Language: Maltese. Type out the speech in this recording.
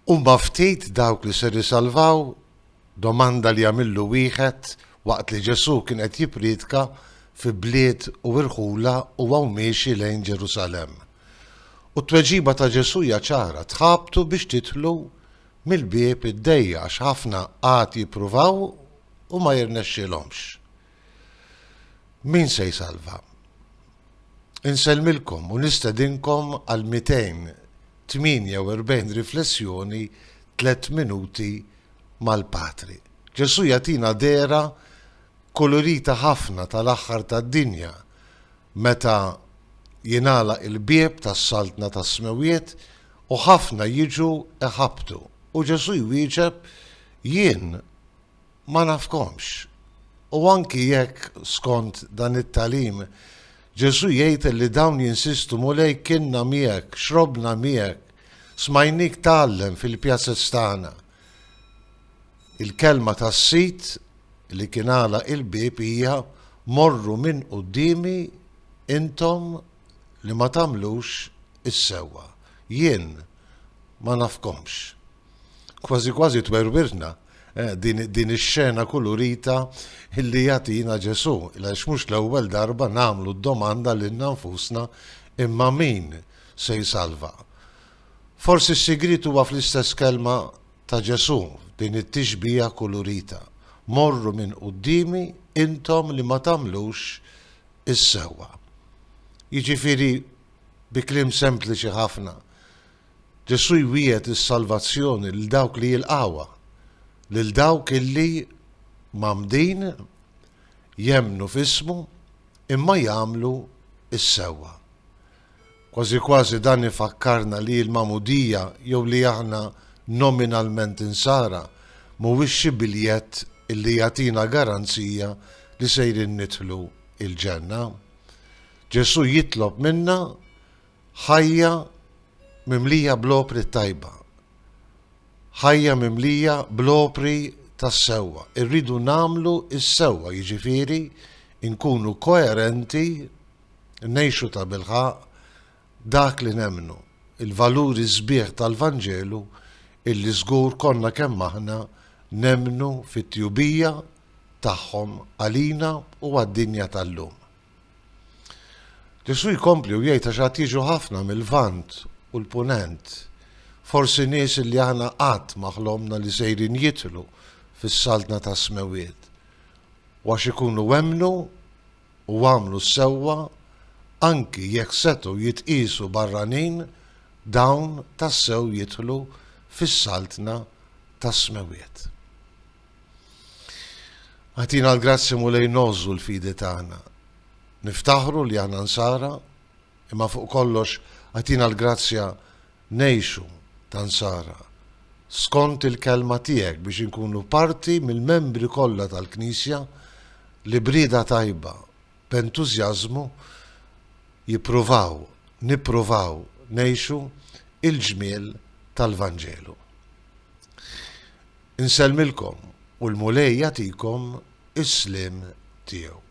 U ftit dawk li ser jisalvaw domanda li għamillu wieħed waqt li Ġesu kien qed jipridka fi bliet u irħula u għaw miexi lejn Ġerusalem. U t-tweġiba ta' Ġesu hija ċara, tħabtu biex titlu mill-bieb id-dejja għax ħafna qatt jippruvaw u ma jirnexxilhomx. Min se jsalva? Inselmilkom u nistedinkom għal 248 riflessjoni 3 minuti mal-Patri. Ġesu jagħtina dera kolorita ħafna tal-aħħar tad-dinja meta jingħalaq il-bieb tas-saltna tas-smewiet u ħafna jiġu iħabtu. U Ġesu jwieġeb jien ma nafkomx. U anki jekk skont dan it-talim Ġesu jgħid li dawn jinsistu mulej kienna miegħek, xrobna miegħek, smajnik tgħallem fil-pjazzett tagħna. Il-kelma tas-sit li kien għala il-bieb hija morru minn qudiemi intom li ma tagħmlux is-sewwa. Jien ma nafkomx. Kważi twerbirna din ix-xena kulurita illi jagħtina Ġesu, għax mhux l-ewwel darba nagħmlu d-domanda lil nfusna imma min se jsalva. Forsi s-sigriet huwa fl-istess kelma ta' Ġesu din it-tixbija kulurita. Morru minn qudiemi intom li ma tagħmlux is-sewwa. Jiġifieri bi kliem sempliċi ħafna. Ġesu jwiegħed is-salvazzjoni lil dawk li jilqawha, lil dawk illi mamdin jemnu f'ismu imma jagħmlu is-sewwa. Kważi dan ifakkarna li l-mamudija jew li aħna nominalment insara mhuwiex xi biljett illi jagħtina garanzija li sejrin nidħlu il-ġenna. Ġesu jitlob minna ħajja mimlija bl-opri tajba. Ħajja mimlija bl-opri tas-sewwa. Irridu nagħmlu is-sewwa, jiġifieri nkunu koerenti, ngħixu ta' bilħaq dak li nemmnu, il-valuri sbieħ tal-Vanġelu illi żgur konna kemm aħna nemmnu fit-tjubija tagħhom għalina u għad-dinja tal-lum. Ġesu jkompli u jgħid għax qed jiġu ħafna mill-Vant u l-Punent, forsi nies li aħna qatt ma ħlomna li sejrin jidħlu fis-saltna tas-smewiet. U għax ikunu wemmnu u għamlu s-sewwa anki jekk setgħu jitqisu barranin dawn tassew jidħlu fis-saltna tas-smewiet. Għatina l-grazzi mulej nozzu l-fidi tagħna. Niftaħru li għandna nsara, imma fuq kollox għatina l-grazzja ngħixu ta' nsara skont il-kelma tiegħek biex inkunu parti mill-membri kollha tal-Knisja li brieda tajba b'entużjażmu nippruvaw ngħixu il-ġmiel tal-Vanġelu. Inselmilkom u l-mulej jagħtikom is-sliem tiegħu.